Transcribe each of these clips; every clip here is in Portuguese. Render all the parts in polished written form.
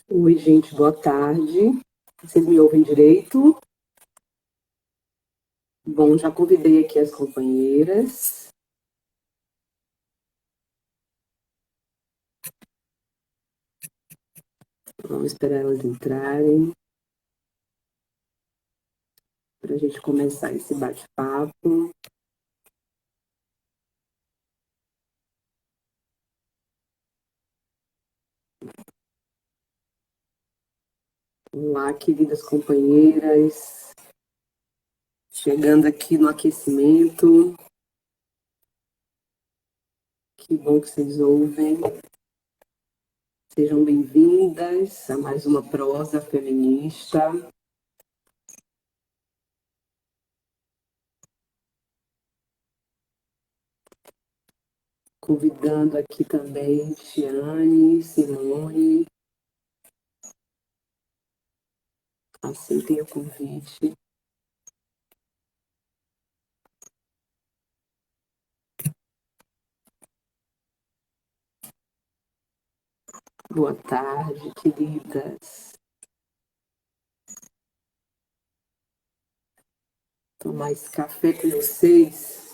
Oi, gente, boa tarde. Vocês me ouvem direito? Bom, já convidei aqui as companheiras. Vamos esperar elas entrarem para a gente começar esse bate-papo. Olá, queridas companheiras. Chegando aqui no aquecimento. Que bom que vocês ouvem. Sejam bem-vindas a mais uma prosa feminista. Convidando aqui também Tiane, Simone. Aceitem o convite. Boa tarde, queridas. Tomar esse café com vocês.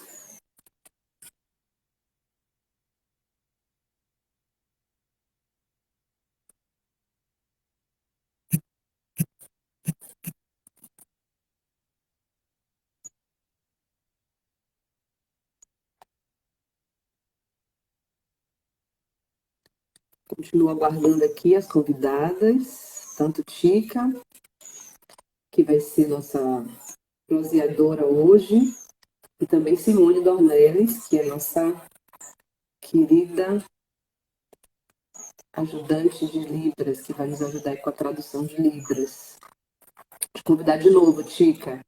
Continuo aguardando aqui as convidadas, tanto Tica, que vai ser nossa proseadora hoje, e também Simone Dornelles, que é nossa querida ajudante de Libras, que vai nos ajudar com a tradução de Libras. Vou te convidar de novo, Tica.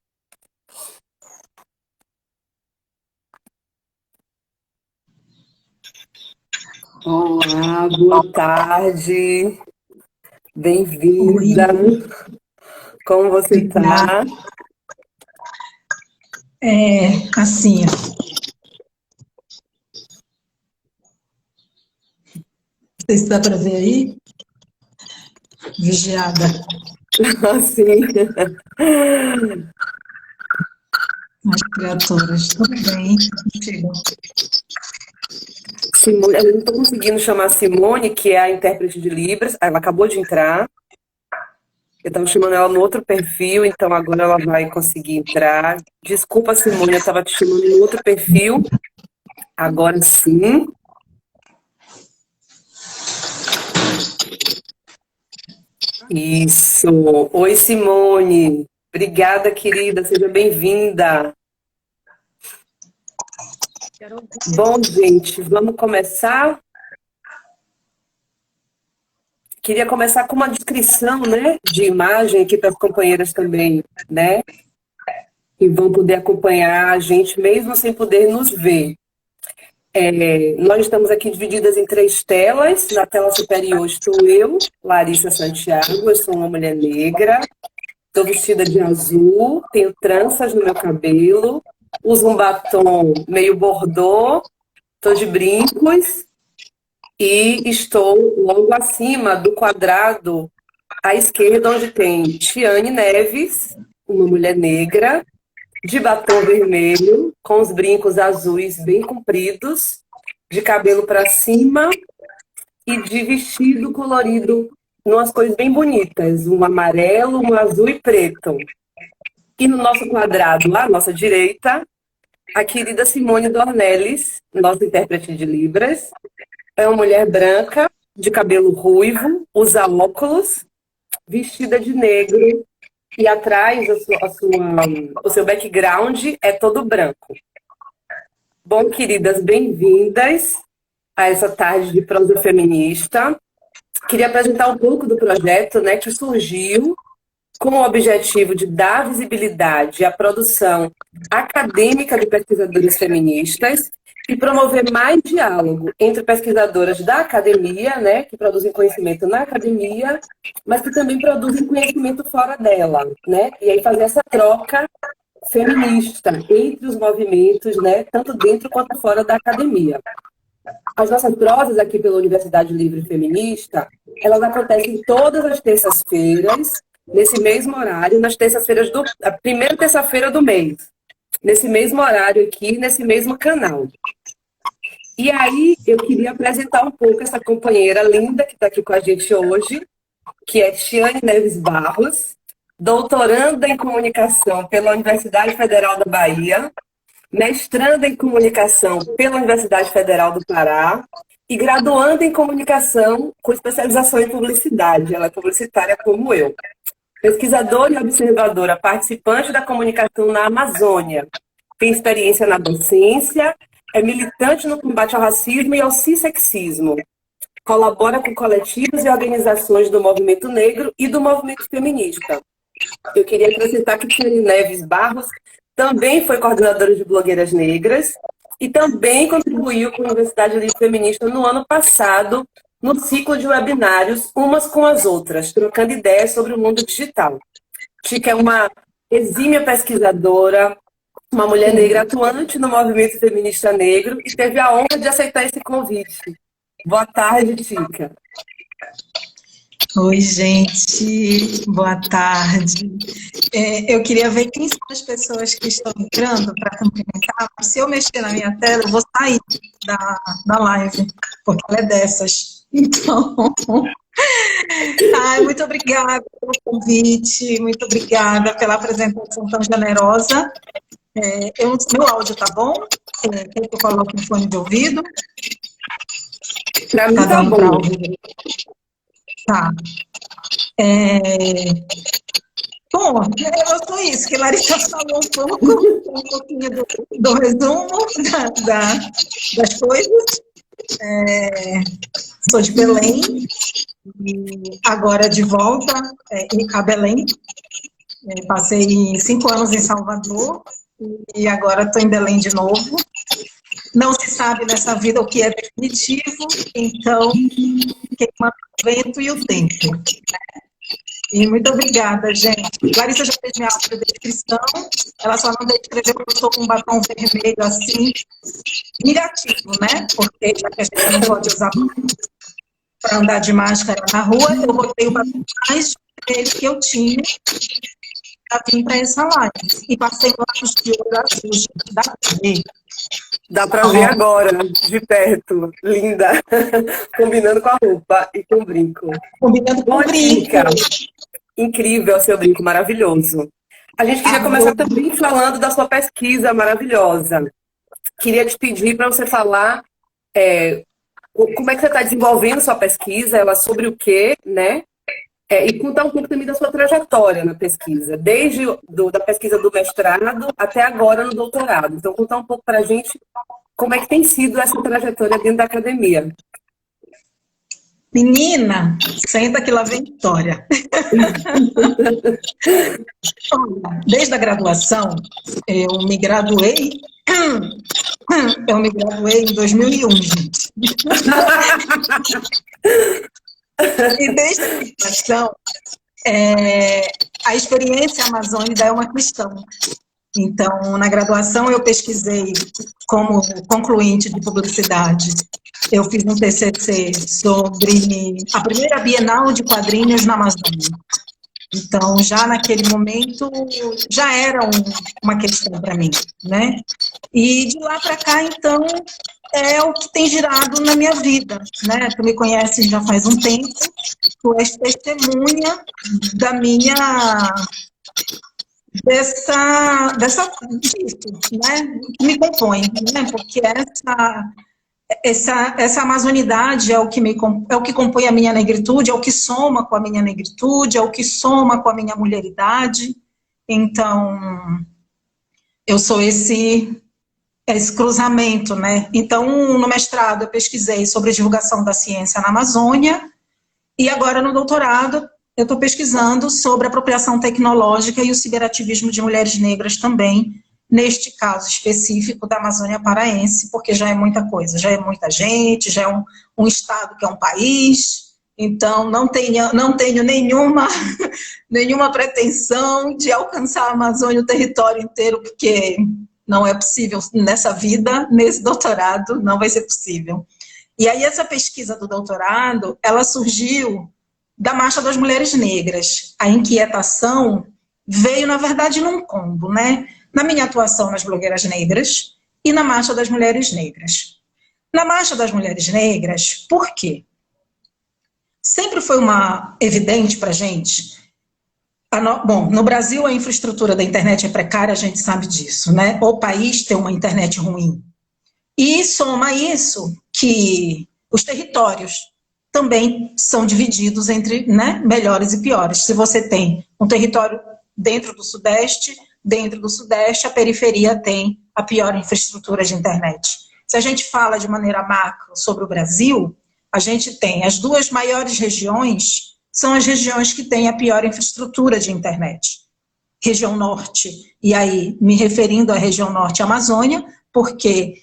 Olá, boa tarde. Bem-vinda. Como você está? Assim. Não sei se dá para ver aí. Vigiada. Sim. As criaturas, tudo bem. Chegam. Simone, eu não estou conseguindo chamar a Simone, que é a intérprete de Libras. Ela acabou de entrar. Eu estava chamando ela no outro perfil, então agora ela vai conseguir entrar. Desculpa, Simone, eu estava te chamando no outro perfil. Agora sim. Isso. Oi, Simone. Obrigada, querida. Seja bem-vinda. Bom, gente, vamos começar. Queria começar com uma descrição, né, de imagem aqui para as companheiras também, né, que vão poder acompanhar a gente mesmo sem poder nos ver. Nós estamos aqui divididas em 3 telas. Na tela superior estou eu, Larissa Santiago, eu sou uma mulher negra, estou vestida de azul, tenho tranças no meu cabelo, uso um batom meio bordô, estou de brincos e estou logo acima do quadrado à esquerda, onde tem Tiane Neves, uma mulher negra, de batom vermelho, com os brincos azuis bem compridos, de cabelo para cima e de vestido colorido, umas cores bem bonitas, um amarelo, um azul e preto. E no nosso quadrado, lá à nossa direita, a querida Simone Dornelles, nossa intérprete de Libras, é uma mulher branca, de cabelo ruivo, usa óculos, vestida de negro, e atrás o seu background é todo branco. Bom, queridas, bem-vindas a essa tarde de prosa feminista. Queria apresentar um pouco do projeto, né, que surgiu com o objetivo de dar visibilidade à produção acadêmica de pesquisadoras feministas e promover mais diálogo entre pesquisadoras da academia, né, que produzem conhecimento na academia, mas que também produzem conhecimento fora dela, né, e aí fazer essa troca feminista entre os movimentos, né, tanto dentro quanto fora da academia. As nossas provas aqui pela Universidade Livre Feminista, elas acontecem todas as terças-feiras, nesse mesmo horário, nas terças-feiras a primeira terça-feira do mês. Nesse mesmo horário aqui, nesse mesmo canal. E aí, eu queria apresentar um pouco essa companheira linda que está aqui com a gente hoje, que é Tiane Neves Barros, doutoranda em comunicação pela Universidade Federal da Bahia, mestranda em comunicação pela Universidade Federal do Pará e graduanda em comunicação com especialização em publicidade. Ela é publicitária como eu. Pesquisadora e observadora participante da comunicação na Amazônia. Tem experiência na docência, é militante no combate ao racismo e ao cissexismo. Colabora com coletivos e organizações do movimento negro e do movimento feminista. Eu queria acrescentar que Tiane Neves Barros também foi coordenadora de blogueiras negras e também contribuiu com a Universidade Livre Feminista no ano passado, no ciclo de webinários Umas com as Outras, trocando ideias sobre o mundo digital. Tica é uma exímia pesquisadora, uma mulher negra atuante no movimento feminista negro e teve a honra de aceitar esse convite. Boa tarde, Tica. Oi, gente. Boa tarde. Eu queria ver quem são as pessoas que estão entrando para cumprimentar. Se eu mexer na minha tela, eu vou sair da live, porque ela é dessas. Então, muito obrigada pelo convite, muito obrigada pela apresentação tão generosa. Meu áudio tá bom? Quer que eu coloque um fone de ouvido? Para mim tá bom. Tá. Bom, eu sou isso, que Larissa falou um pouquinho do resumo das coisas. Sou de Belém, e agora de volta a Belém. Passei 5 anos em Salvador e agora estou em Belém de novo. Não se sabe nessa vida o que é definitivo, então quem manda o vento e o tempo. E muito obrigada, gente. Larissa já fez minha audiodescrição, ela só não descreveu que eu estou com um batom vermelho assim, negativo, né? Porque já que a gente não pode usar para andar de máscara na rua, eu botei o batom mais vermelho que eu tinha para vir para essa live. E passei lápis de olho azul, gente, dá para ver. Dá para ver agora, de perto. Linda. Combinando com a roupa e com o brinco. Combinando com o brinco. Incrível seu brinco, maravilhoso. A gente queria começar também falando da sua pesquisa maravilhosa. Queria te pedir para você falar como é que você está desenvolvendo sua pesquisa, ela sobre o quê, né? E contar um pouco também da sua trajetória na pesquisa, desde da pesquisa do mestrado até agora no doutorado. Então, contar um pouco para a gente como é que tem sido essa trajetória dentro da academia. Menina, senta que lá vem história. Desde a graduação, eu me graduei em 2001, gente. E desde a graduação, a experiência amazônica é uma questão. Então, na graduação, eu pesquisei como concluinte de publicidade. Eu fiz um TCC sobre a primeira Bienal de quadrinhos na Amazônia. Então, já naquele momento, já era uma questão para mim, né? E de lá para cá, então, é o que tem girado na minha vida, né? Tu me conhece já faz um tempo, tu és testemunha da minha... disso, né? Que me compõe, né? Porque essa amazonidade é o que compõe a minha negritude, é o que soma com a minha negritude, é o que soma com a minha mulheridade. Então, eu sou esse cruzamento, né? Então, no mestrado eu pesquisei sobre divulgação da ciência na Amazônia e agora no doutorado eu estou pesquisando sobre apropriação tecnológica e o ciberativismo de mulheres negras também, neste caso específico da Amazônia Paraense, porque já é muita coisa, já é muita gente, já é um estado que é um país, então não tenho nenhuma pretensão de alcançar a Amazônia, o território inteiro, porque não é possível nessa vida, nesse doutorado, não vai ser possível. E aí essa pesquisa do doutorado, ela surgiu da Marcha das Mulheres Negras. A inquietação veio, na verdade, num combo, né? Na minha atuação nas blogueiras negras e na Marcha das Mulheres Negras. Na Marcha das Mulheres Negras, por quê? Sempre foi evidente para a gente. Bom, no Brasil a infraestrutura da internet é precária, a gente sabe disso, né? O país tem uma internet ruim. E soma isso que os territórios também são divididos entre, né, melhores e piores. Se você tem um território dentro do Sudeste a periferia tem a pior infraestrutura de internet. Se a gente fala de maneira macro sobre o Brasil, a gente tem as duas maiores regiões, são as regiões que têm a pior infraestrutura de internet. Região Norte, e aí me referindo à região Norte Amazônia, porque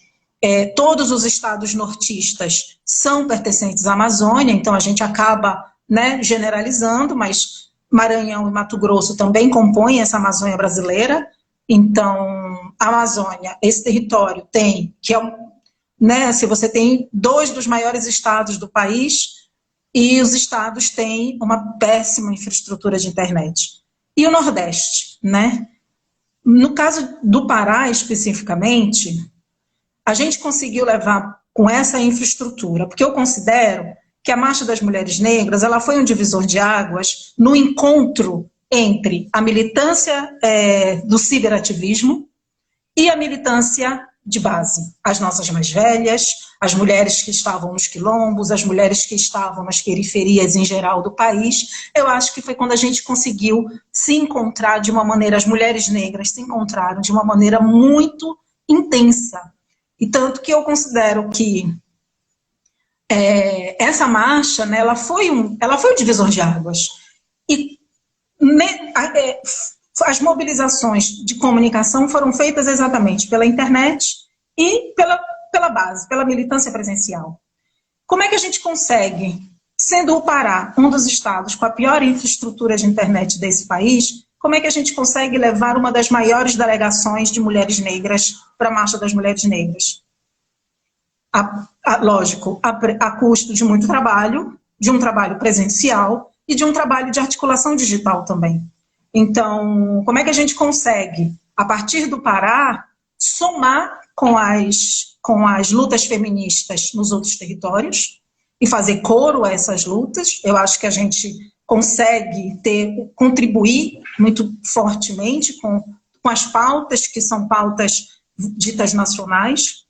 todos os estados nortistas são pertencentes à Amazônia, então a gente acaba, né, generalizando, mas Maranhão e Mato Grosso também compõem essa Amazônia brasileira. Então, a Amazônia, esse território tem, que é, né, se você tem 2 dos maiores estados do país, e os estados têm uma péssima infraestrutura de internet. E o Nordeste, né? No caso do Pará, especificamente, a gente conseguiu levar com essa infraestrutura, porque eu considero que a Marcha das Mulheres Negras ela foi um divisor de águas no encontro entre a militância do ciberativismo e a militância de base. As nossas mais velhas, as mulheres que estavam nos quilombos, as mulheres que estavam nas periferias em geral do país. Eu acho que foi quando a gente conseguiu se encontrar de uma maneira, as mulheres negras se encontraram de uma maneira muito intensa. E tanto que eu considero que essa marcha, né, ela foi um divisor de águas. E as mobilizações de comunicação foram feitas exatamente pela internet e pela base, pela militância presencial. Como é que a gente consegue, sendo o Pará um dos estados com a pior infraestrutura de internet desse país, como é que a gente consegue levar uma das maiores delegações de mulheres negras para a Marcha das Mulheres Negras? Lógico, a custo de muito trabalho, de um trabalho presencial e de um trabalho de articulação digital também. Então, como é que a gente consegue, a partir do Pará, somar com as lutas feministas nos outros territórios e fazer coro a essas lutas? Eu acho que a gente consegue contribuir muito fortemente com as pautas que são pautas ditas nacionais.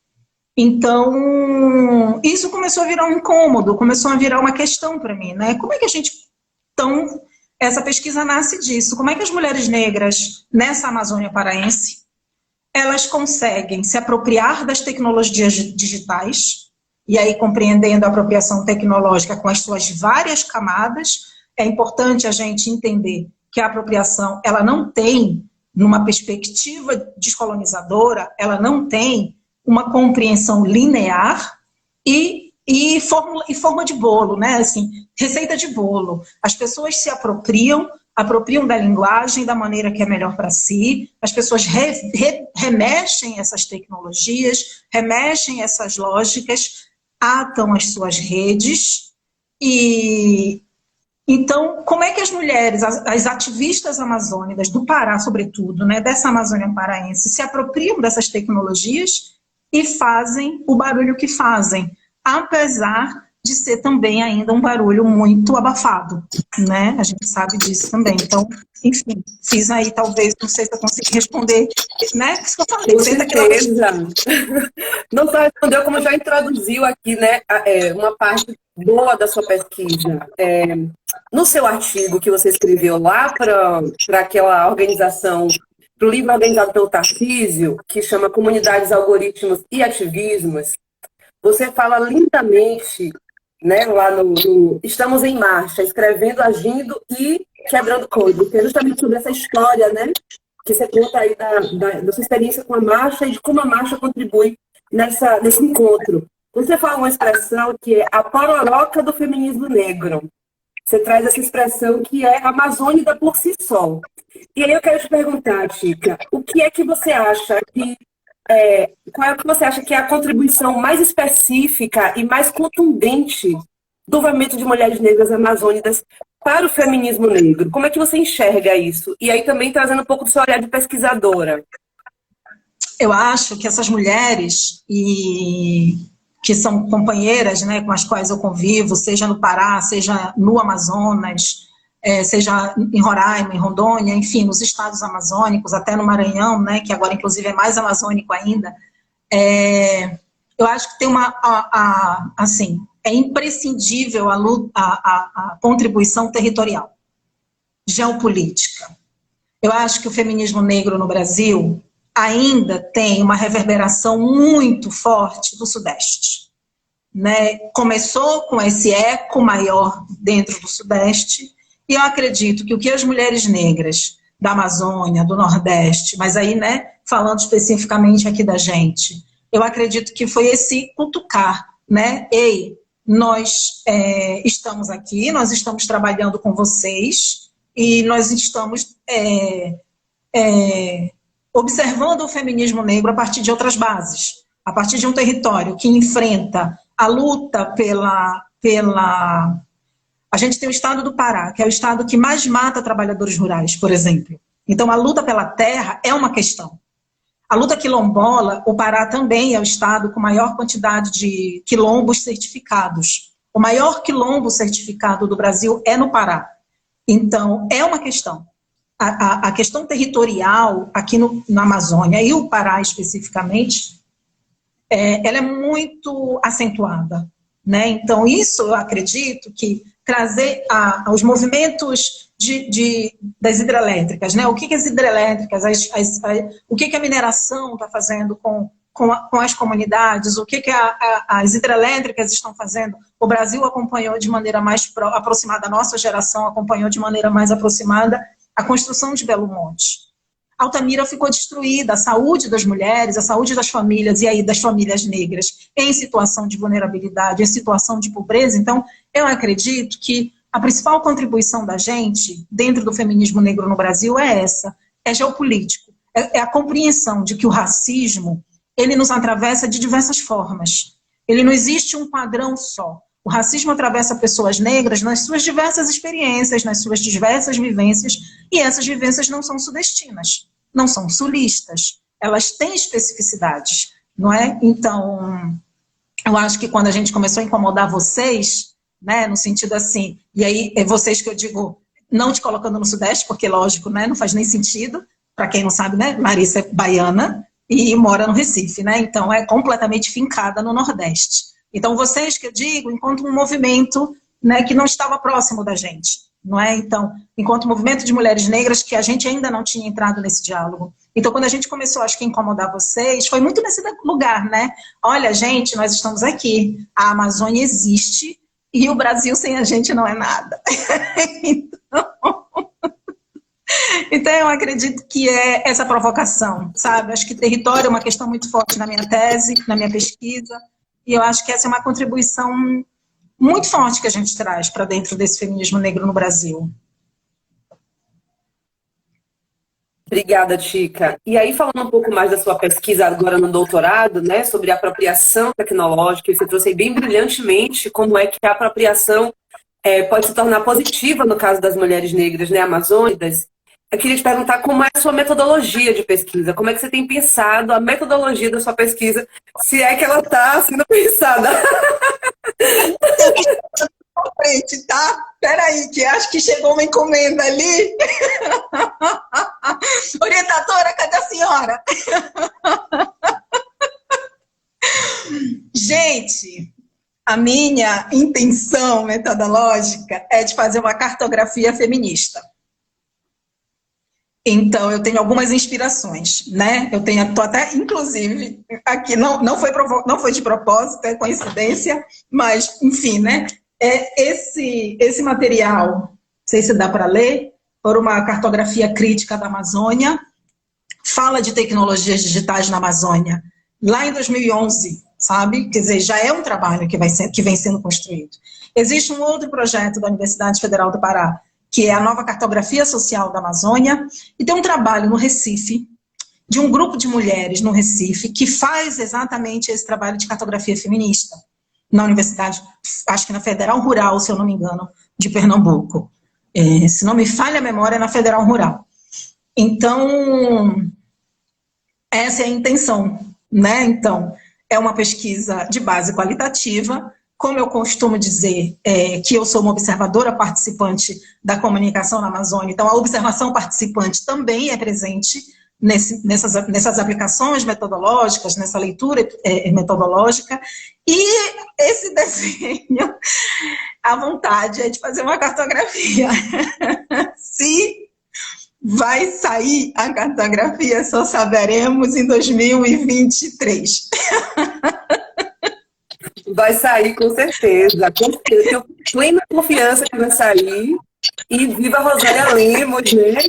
Então, isso começou a virar um incômodo, começou a virar uma questão para mim, né? Como é que a gente... Então, essa pesquisa nasce disso. Como é que as mulheres negras, nessa Amazônia paraense, elas conseguem se apropriar das tecnologias digitais, e aí compreendendo a apropriação tecnológica com as suas várias camadas, é importante a gente entender que a apropriação, ela não tem, numa perspectiva descolonizadora, ela não tem uma compreensão linear e forma de bolo, né? Assim, receita de bolo. As pessoas se apropriam da linguagem da maneira que é melhor para si, as pessoas remexem essas tecnologias, remexem essas lógicas, atam as suas redes e... Então, como é que as mulheres, as ativistas amazônicas, do Pará sobretudo, né, dessa Amazônia paraense, se apropriam dessas tecnologias e fazem o barulho que fazem, apesar de ser também ainda um barulho muito abafado, né? A gente sabe disso também. Então, enfim, fiz aí talvez, não sei se eu consigo responder, né? Isso que eu falei. Com certeza. Não só respondeu, como já introduziu aqui, né, uma parte boa da sua pesquisa. No seu artigo que você escreveu lá para aquela organização, para o livro organizado pelo Tarcísio, que chama Comunidades, Algoritmos e Ativismos, você fala lindamente, né, lá no Estamos em Marcha, escrevendo, agindo e quebrando código, que é justamente sobre essa história, né, que você conta aí da sua experiência com a marcha e de como a marcha contribui nesse encontro. Você fala uma expressão que é a pororoca do feminismo negro. Você traz essa expressão que é amazônica por si só. E aí eu quero te perguntar, Chica, o que é que você acha que qual é o que você acha que é a contribuição mais específica e mais contundente do movimento de mulheres negras amazônicas para o feminismo negro? Como é que você enxerga isso? E aí também trazendo um pouco do seu olhar de pesquisadora. Eu acho que essas mulheres que são companheiras, né, com as quais eu convivo, seja no Pará, seja no Amazonas, seja em Roraima, em Rondônia, enfim, nos estados amazônicos, até no Maranhão, né, que agora inclusive é mais amazônico ainda, eu acho que tem assim, é imprescindível a contribuição territorial, geopolítica. Eu acho que o feminismo negro no Brasil ainda tem uma reverberação muito forte do Sudeste. Né? Começou com esse eco maior dentro do Sudeste, e eu acredito que o que as mulheres negras da Amazônia, do Nordeste, mas aí, né, falando especificamente aqui da gente, eu acredito que foi esse cutucar, né? Ei, nós estamos aqui, nós estamos trabalhando com vocês, e nós estamos observando o feminismo negro a partir de outras bases, a partir de um território que enfrenta a luta pela... A gente tem o estado do Pará, que é o estado que mais mata trabalhadores rurais, por exemplo. Então, a luta pela terra é uma questão. A luta quilombola, o Pará também é o estado com maior quantidade de quilombos certificados. O maior quilombo certificado do Brasil é no Pará. Então, é uma questão. A questão territorial aqui na Amazônia, e o Pará especificamente, ela é muito acentuada. Né? Então, isso eu acredito que trazer os movimentos das hidrelétricas, né? O que as hidrelétricas, o que a mineração está fazendo com as comunidades, o que as hidrelétricas estão fazendo. O Brasil acompanhou de maneira mais aproximada, a nossa geração acompanhou de maneira mais aproximada a construção de Belo Monte. Altamira ficou destruída, a saúde das mulheres, a saúde das famílias, e aí das famílias negras, em situação de vulnerabilidade, em situação de pobreza. Então, eu acredito que a principal contribuição da gente, dentro do feminismo negro no Brasil, é essa, é geopolítico, é a compreensão de que o racismo, ele nos atravessa de diversas formas. Ele não existe um padrão só. O racismo atravessa pessoas negras nas suas diversas experiências, nas suas diversas vivências, e essas vivências não são sudestinas, não são sulistas, elas têm especificidades, não é? Então, eu acho que quando a gente começou a incomodar vocês, né, no sentido assim, e aí é vocês que eu digo, não te colocando no Sudeste, porque lógico, né, não faz nem sentido, para quem não sabe, né, Larissa é baiana e mora no Recife, né, então é completamente fincada no Nordeste. Então, vocês que eu digo, enquanto um movimento, né, que não estava próximo da gente, não é? Então, enquanto movimento de mulheres negras, que a gente ainda não tinha entrado nesse diálogo. Então, quando a gente começou, acho que, a incomodar vocês, foi muito nesse lugar, né? Olha, gente, nós estamos aqui, a Amazônia existe e o Brasil sem a gente não é nada. Então, eu acredito que é essa provocação, sabe? Acho que território é uma questão muito forte na minha tese, na minha pesquisa, e eu acho que essa é uma contribuição muito forte que a gente traz para dentro desse feminismo negro no Brasil. Obrigada, Chica. E aí, falando um pouco mais da sua pesquisa agora no doutorado, né, sobre apropriação tecnológica, você trouxe aí bem brilhantemente como é que a apropriação pode se tornar positiva no caso das mulheres negras, né, amazônicas. Eu queria te perguntar como é a sua metodologia de pesquisa, como é que você tem pensado a metodologia da sua pesquisa, se é que ela está sendo pensada. Frente, tá? Peraí, que acho que chegou uma encomenda ali. Orientadora, cadê a senhora? Gente, a minha intenção metodológica é de fazer uma cartografia feminista. Então, eu tenho algumas inspirações, né? Tô até, inclusive, aqui, não foi de propósito, é coincidência, mas, enfim, né? Esse material, não sei se dá para ler, por uma cartografia crítica da Amazônia, fala de tecnologias digitais na Amazônia, lá em 2011, sabe? Quer dizer, já é um trabalho que vem sendo construído. Existe um outro projeto da Universidade Federal do Pará, que é a nova cartografia social da Amazônia, e tem um trabalho no Recife, de um grupo de mulheres no Recife que faz exatamente esse trabalho de cartografia feminista na universidade, acho que na Federal Rural, se eu não me engano, de Pernambuco. Se não me falha a memória, é na Federal Rural. Então, essa é a intenção, né? Então, é uma pesquisa de base qualitativa. Como eu costumo dizer, que eu sou uma observadora participante da comunicação na Amazônia, então a observação participante também é presente nessas aplicações metodológicas, nessa leitura metodológica, e esse desenho, a vontade é de fazer uma cartografia. Se vai sair a cartografia, só saberemos em 2023. Vai sair, com certeza. Eu tenho plena confiança que vai sair. E viva a Rosália Lemos, né?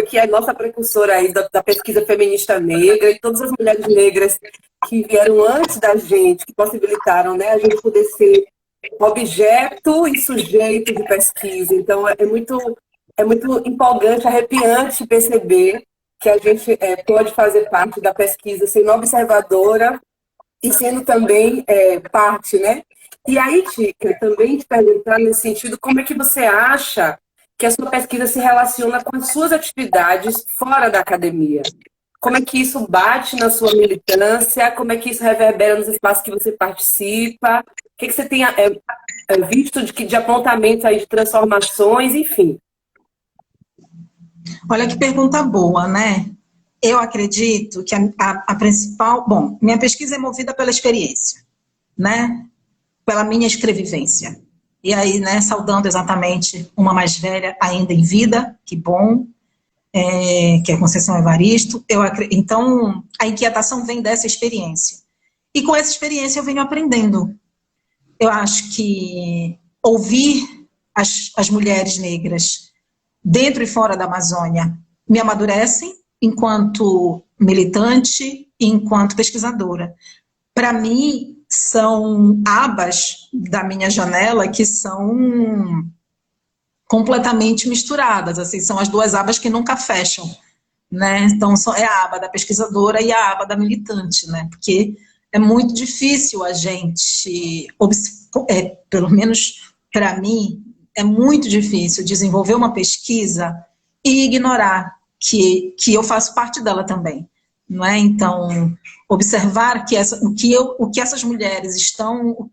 Que é a nossa precursora aí da pesquisa feminista negra, e todas as mulheres negras que vieram antes da gente, que possibilitaram, né, a gente poder ser objeto e sujeito de pesquisa. Então, é muito empolgante, arrepiante perceber que a gente pode fazer parte da pesquisa sendo observadora e sendo também parte, né? E aí, Tica, também te perguntar nesse sentido, como é que você acha que a sua pesquisa se relaciona com as suas atividades fora da academia? Como é que isso bate na sua militância? Como é que isso reverbera nos espaços que você participa? O que você tem visto de apontamento aí de transformações, enfim? Olha que pergunta boa, né? Eu acredito que a principal... Bom, minha pesquisa é movida pela experiência, né? Pela minha escrevivência. E aí, né, saudando exatamente uma mais velha ainda em vida, que bom, que é a Conceição Evaristo. Então, a inquietação vem dessa experiência. E com essa experiência eu venho aprendendo. Eu acho que ouvir as mulheres negras dentro e fora da Amazônia me amadurecem enquanto militante e enquanto pesquisadora. Para mim, são abas da minha janela que são completamente misturadas, assim, são as duas abas que nunca fecham, né? Então, é a aba da pesquisadora e a aba da militante, né? Porque é muito difícil a gente, pelo menos para mim, é muito difícil desenvolver uma pesquisa e ignorar que eu faço parte dela também, não é? Então, observar que o que essas mulheres estão,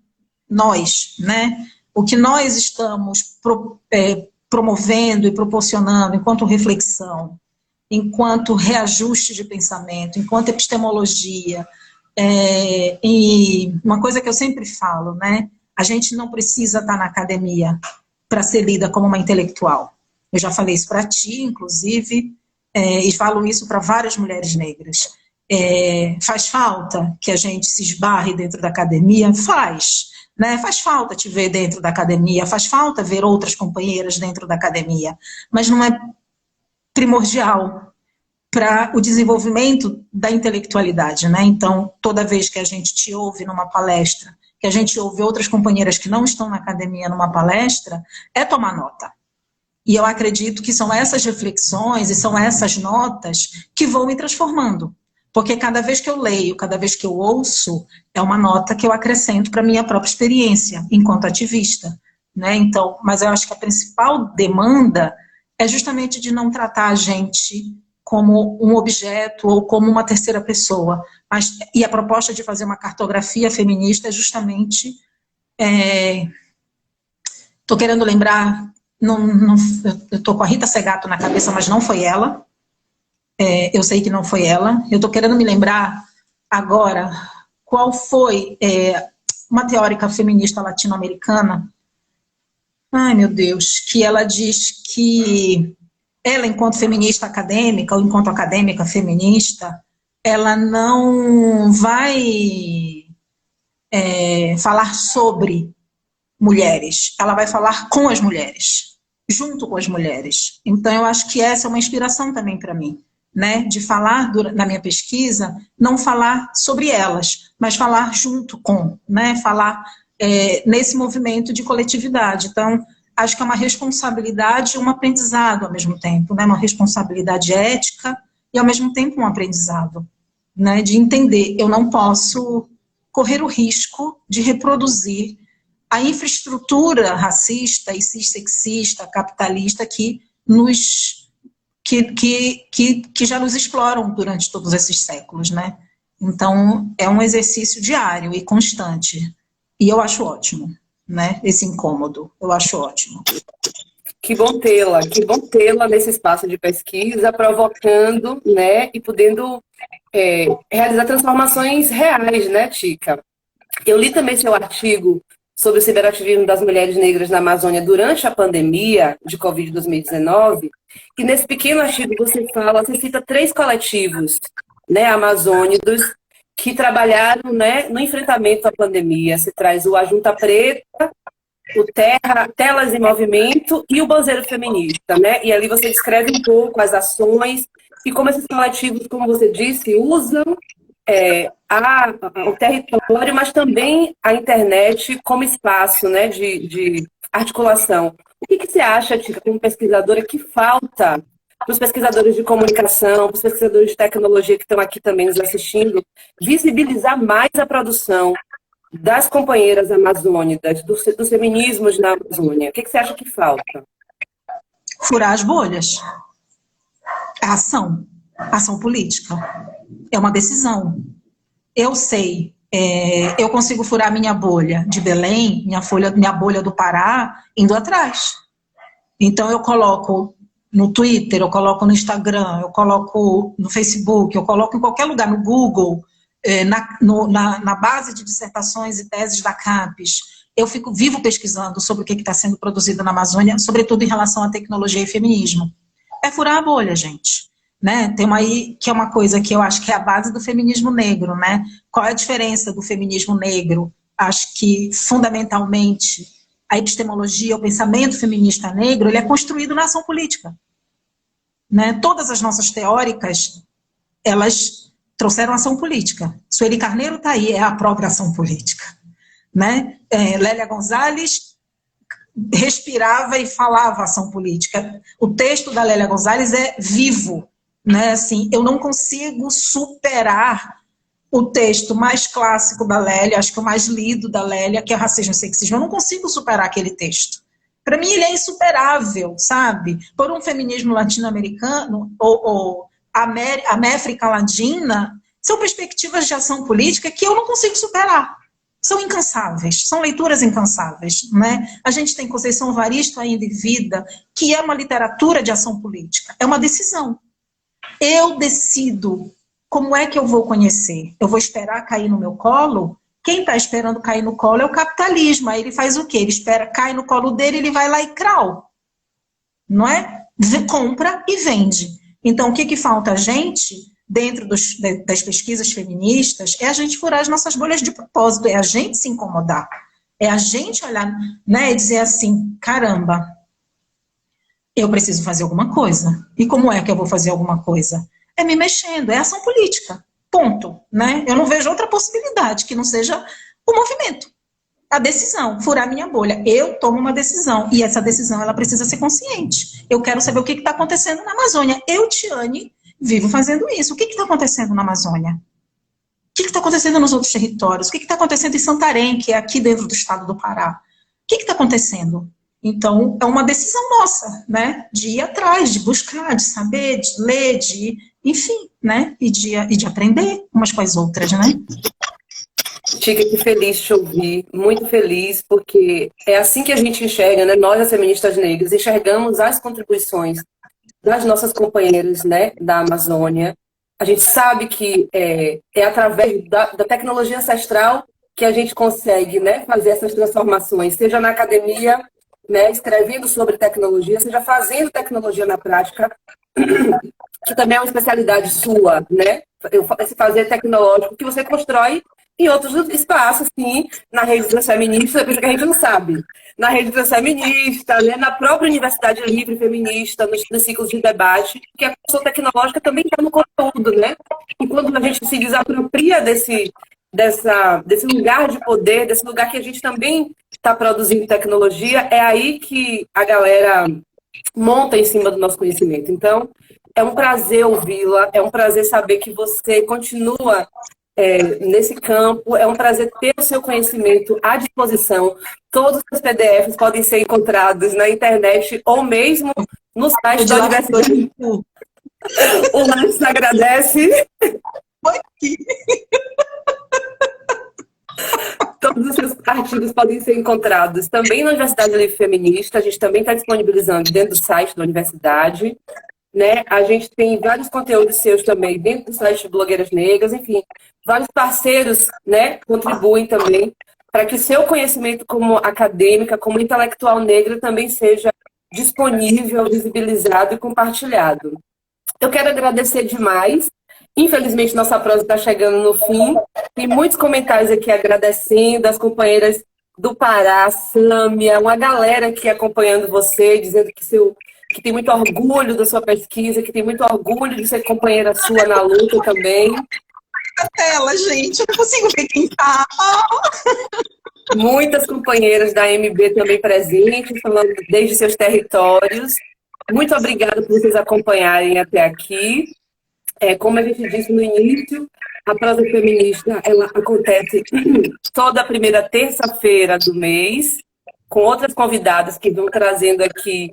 nós, né? O que nós estamos promovendo e proporcionando enquanto reflexão, enquanto reajuste de pensamento, enquanto epistemologia, e uma coisa que eu sempre falo, né? A gente não precisa estar na academia para ser lida como uma intelectual. Eu já falei isso para ti, inclusive, e falo isso para várias mulheres negras. Faz falta que a gente se esbarre dentro da academia? Faz, né? Faz falta te ver dentro da academia, faz falta ver outras companheiras dentro da academia, mas não é primordial para o desenvolvimento da intelectualidade, né? Então, toda vez que a gente te ouve numa palestra, que a gente ouve outras companheiras que não estão na academia numa palestra, é tomar nota. E eu acredito que são essas reflexões e são essas notas que vão me transformando. Porque cada vez que eu leio, cada vez que eu ouço, é uma nota que eu acrescento para a minha própria experiência, enquanto ativista, né? Então, mas eu acho que a principal demanda é justamente de não tratar a gente como um objeto ou como uma terceira pessoa. E a proposta de fazer uma cartografia feminista é justamente... Estou querendo lembrar... eu estou com a Rita Segato na cabeça, mas não foi ela. Eu sei que não foi ela. Eu estou querendo me lembrar agora qual foi uma teórica feminista latino-americana. Ai, meu Deus, que ela diz que ela, enquanto feminista acadêmica, ou enquanto acadêmica feminista, ela não vai falar sobre mulheres, ela vai falar com as mulheres, junto com as mulheres. Então, eu acho que essa é uma inspiração também para mim, né? De falar, na minha pesquisa, não falar sobre elas, mas falar junto com, né? Falar nesse movimento de coletividade. Então, acho que é uma responsabilidade e um aprendizado ao mesmo tempo, né? Uma responsabilidade ética e, ao mesmo tempo, um aprendizado, né, de entender, eu não posso correr o risco de reproduzir a infraestrutura racista e cissexista, capitalista que já nos exploram durante todos esses séculos, né? Então, é um exercício diário e constante. E eu acho ótimo, né? Esse incômodo, eu acho ótimo. Que bom tê-la nesse espaço de pesquisa, provocando, né? E podendo realizar transformações reais, né, Tica? Eu li também seu artigo sobre o ciberativismo das mulheres negras na Amazônia durante a pandemia de Covid 2019, e nesse pequeno artigo você cita 3 coletivos, né, amazônicos, que trabalharam, né, no enfrentamento à pandemia. Você traz o Ajunta Preta, o Telas em Movimento e o Banzeiro Feminista, né? E ali você descreve um pouco as ações e como esses coletivos, como você disse, usam o território, mas também a internet como espaço, né, de articulação. O que você acha, Tica, como pesquisadora, que falta para os pesquisadores de comunicação, para os pesquisadores de tecnologia que estão aqui também nos assistindo, visibilizar mais a produção das companheiras amazônicas, dos feminismos na Amazônia? O que você acha que falta? Furar as bolhas. A ação política. É uma decisão. Eu sei, eu consigo furar minha bolha de Belém, minha bolha do Pará, indo atrás. Então eu coloco no Twitter, eu coloco no Instagram, eu coloco no Facebook, eu coloco em qualquer lugar, no Google, na base de dissertações e teses da CAPES. Eu vivo pesquisando sobre o que está sendo produzido na Amazônia, sobretudo em relação à tecnologia e feminismo. É furar a bolha, gente. Né? Tem uma aí que é uma coisa que eu acho que é a base do feminismo negro, né? Qual é a diferença do feminismo negro? Acho que, fundamentalmente, a epistemologia, o pensamento feminista negro, ele é construído na ação política. Né? Todas as nossas teóricas, elas trouxeram ação política. Sueli Carneiro está aí, é a própria ação política. Né? Lélia Gonzalez respirava e falava ação política. O texto da Lélia Gonzalez é vivo. Né, assim, eu não consigo superar o texto mais clássico da Lélia, acho que o mais lido da Lélia, que é Racismo e Sexismo. Eu não consigo superar aquele texto. Para mim ele é insuperável, sabe? Por um feminismo latino-americano ou América Latina, são perspectivas de ação política que eu não consigo superar. São incansáveis, são leituras incansáveis. Né? A gente tem Conceição Evaristo ainda em vida, que é uma literatura de ação política, é uma decisão. Eu decido como é que eu vou conhecer. Eu vou esperar cair no meu colo? Quem está esperando cair no colo é o capitalismo. Aí ele faz o quê? Ele espera, cai no colo dele, ele vai lá e crau. Não é? Compra e vende. Então, o que falta a gente, dentro das pesquisas feministas, é a gente furar as nossas bolhas de propósito, é a gente se incomodar. É a gente olhar, né, e dizer assim, caramba, eu preciso fazer alguma coisa. E como é que eu vou fazer alguma coisa? É me mexendo, é ação política. Ponto. Né? Eu não vejo outra possibilidade que não seja o movimento. A decisão, furar minha bolha. Eu tomo uma decisão. E essa decisão, ela precisa ser consciente. Eu quero saber o que está acontecendo na Amazônia. Eu, Tiane, vivo fazendo isso. O que está acontecendo na Amazônia? O que está acontecendo nos outros territórios? O que está acontecendo em Santarém, que é aqui dentro do estado do Pará? O que está acontecendo? Então, é uma decisão nossa, né, de ir atrás, de buscar, de saber, de ler, enfim, né, e de aprender umas com as outras, né. Tica, que feliz te ouvir, muito feliz, porque é assim que a gente enxerga, né, nós, as feministas negras, enxergamos as contribuições das nossas companheiras, né, da Amazônia. A gente sabe que é através da tecnologia ancestral que a gente consegue, né, fazer essas transformações, seja na academia, né, escrevendo sobre tecnologia, seja fazendo tecnologia na prática, que também é uma especialidade sua, né? Esse fazer tecnológico que você constrói em outros espaços, sim, na rede transfeminista, coisa que a gente não sabe. Na rede transfeminista, né, na própria Universidade Livre Feminista, nos ciclos de debate, que a questão tecnológica também está no conteúdo, né? E quando a gente se desapropria desse lugar de poder, desse lugar que a gente também está produzindo tecnologia, é aí que a galera monta em cima do nosso conhecimento. Então, É um prazer ouvi-la, é um prazer saber que você continua nesse campo, é um prazer ter o seu conhecimento à disposição. Todos os PDFs podem ser encontrados na internet ou mesmo no site da universidade. O Lattes agradece. Foi aqui. Todos os seus artigos podem ser encontrados também na Universidade Livre Feminista. A gente também está disponibilizando dentro do site da universidade. Né? A gente tem vários conteúdos seus também dentro do site de Blogueiras Negras, enfim, vários parceiros, né, contribuem também para que o seu conhecimento como acadêmica, como intelectual negra também seja disponível, visibilizado e compartilhado. Eu quero agradecer demais. Infelizmente, nossa prosa está chegando no fim. Tem muitos comentários aqui agradecendo, as companheiras do Pará, Sâmia, uma galera aqui acompanhando você, dizendo que tem muito orgulho da sua pesquisa, que tem muito orgulho de ser companheira sua na luta também. A tela, gente, eu não consigo ver quem tá. Muitas companheiras da MB também presentes, falando desde seus territórios. Muito obrigada por vocês acompanharem até aqui. Como a gente disse no início, a prosa feminista ela acontece toda a primeira terça-feira do mês, com outras convidadas que vão trazendo aqui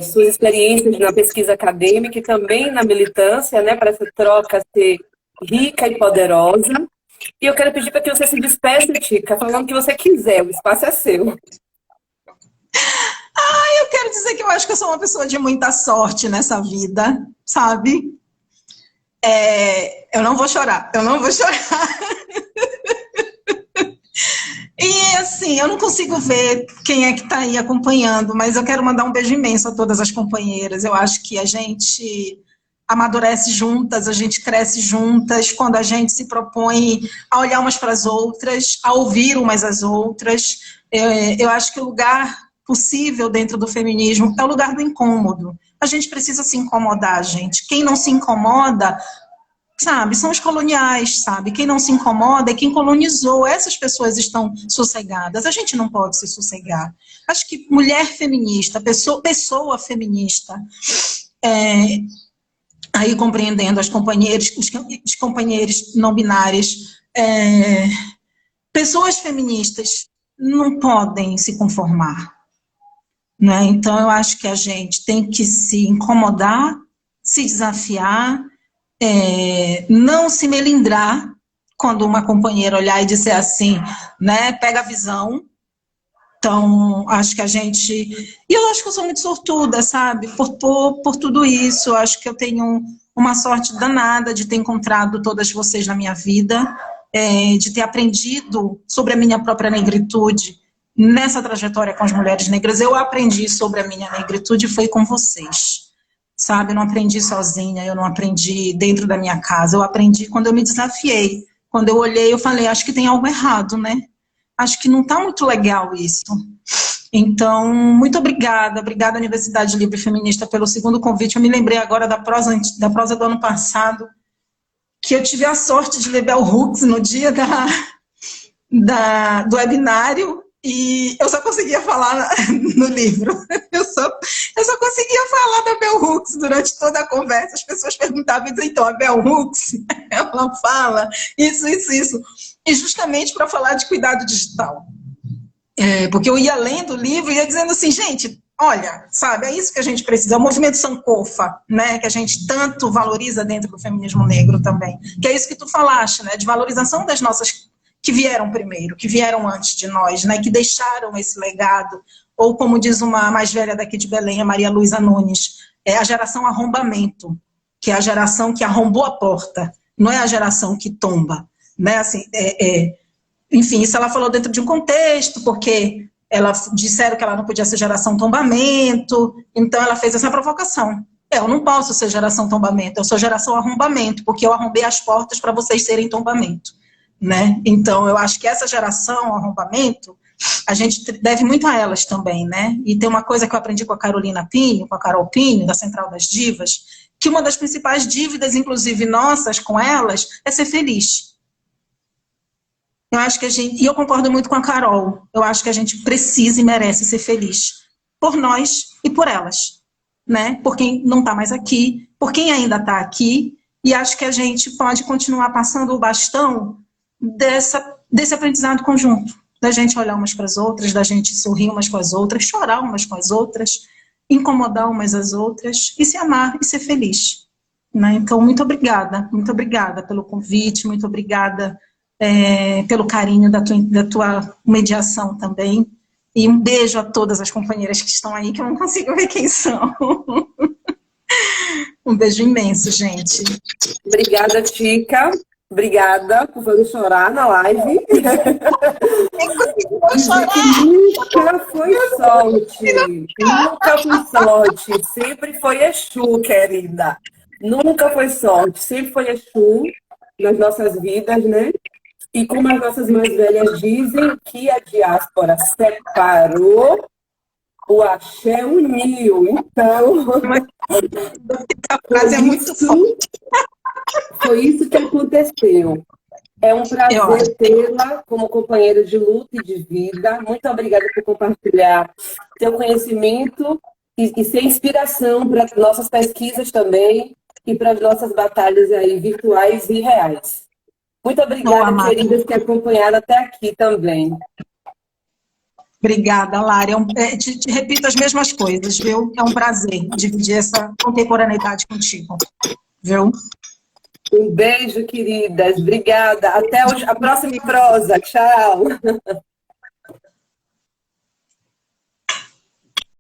suas experiências na pesquisa acadêmica e também na militância, né, para essa troca ser rica e poderosa. E eu quero pedir para que você se despeça, Tica, falando o que você quiser, o espaço é seu. Eu quero dizer que eu acho que eu sou uma pessoa de muita sorte nessa vida, sabe? Eu não vou chorar, eu não vou chorar. E assim, eu não consigo ver quem é que está aí acompanhando, mas eu quero mandar um beijo imenso a todas as companheiras. Eu acho que a gente amadurece juntas, a gente cresce juntas, quando a gente se propõe a olhar umas para as outras, a ouvir umas às outras. Eu acho que o lugar possível dentro do feminismo é o lugar do incômodo. A gente precisa se incomodar, gente. Quem não se incomoda, sabe, são os coloniais, sabe? Quem não se incomoda é quem colonizou. Essas pessoas estão sossegadas. A gente não pode se sossegar. Acho que mulher feminista, pessoa feminista, aí compreendendo as companheiras, os companheiros não binários, pessoas feministas não podem se conformar. Né? Então, eu acho que a gente tem que se incomodar, se desafiar, não se melindrar quando uma companheira olhar e disser assim, né, pega a visão. Então, acho que a gente... E eu acho que eu sou muito sortuda, sabe? Por tudo isso, eu acho que eu tenho uma sorte danada de ter encontrado todas vocês na minha vida, de ter aprendido sobre a minha própria negritude. Nessa trajetória com as mulheres negras, eu aprendi sobre a minha negritude e foi com vocês. Sabe, eu não aprendi sozinha, eu não aprendi dentro da minha casa, eu aprendi quando eu me desafiei. Quando eu olhei, eu falei, acho que tem algo errado, né? Acho que não está muito legal isso. Então, muito obrigada Universidade Livre Feminista pelo segundo convite. Eu me lembrei agora da prosa do ano passado, que eu tive a sorte de ler Bell Hooks no dia do webinário, e eu só conseguia falar no livro. Eu só conseguia falar da Bell Hooks durante toda a conversa. As pessoas perguntavam, então, a Bell Hooks, ela fala isso. E justamente para falar de cuidado digital. Porque eu ia lendo o livro e ia dizendo assim, gente, olha, sabe, é isso que a gente precisa. É o movimento Sankofa, né, que a gente tanto valoriza dentro do feminismo negro também. Que é isso que tu falaste, né, de valorização das nossas... que vieram primeiro, que vieram antes de nós, né, que deixaram esse legado, ou como diz uma mais velha daqui de Belém, a Maria Luísa Nunes, é a geração arrombamento, que é a geração que arrombou a porta, não é a geração que tomba, né, assim, enfim, isso ela falou dentro de um contexto, porque disseram que ela não podia ser geração tombamento, então ela fez essa provocação. Eu não posso ser geração tombamento, eu sou geração arrombamento, porque eu arrombei as portas para vocês serem tombamento. Né? Então, eu acho que essa geração, arrombamento, a gente deve muito a elas também, né? E tem uma coisa que eu aprendi com a Carolina Pinho, com a Carol Pinho, da Central das Divas, que uma das principais dívidas, inclusive nossas, com elas, é ser feliz. Eu acho que e eu concordo muito com a Carol, eu acho que a gente precisa e merece ser feliz, por nós e por elas. né? Por quem não está mais aqui, por quem ainda está aqui, e acho que a gente pode continuar passando o bastão desse aprendizado conjunto, da gente olhar umas para as outras, da gente sorrir umas com as outras, chorar umas com as outras, incomodar umas às outras, e se amar e ser feliz. Né? Então, muito obrigada pelo convite, muito obrigada pelo carinho da tua mediação também. E um beijo a todas as companheiras que estão aí, que eu não consigo ver quem são. Um beijo imenso, gente. Obrigada, Tica. Obrigada por fazer chorar na live. Dizer que nunca foi sorte. Nunca foi sorte. Sempre foi Exu, querida. Nunca foi sorte. Sempre foi Exu nas nossas vidas, né? E como as nossas mais velhas dizem, que a diáspora separou, o axé uniu. Então, a frase é muito forte. Foi isso que aconteceu. É um prazer tê-la como companheira de luta e de vida. Muito obrigada por compartilhar seu conhecimento e ser inspiração para as nossas pesquisas também e para as nossas batalhas aí virtuais e reais. Muito obrigada, queridas, que acompanharam até aqui também. Obrigada, Lara. Te repito as mesmas coisas, viu? É um prazer dividir essa contemporaneidade contigo, viu? Um beijo, queridas. Obrigada. Até a próxima prosa. Tchau.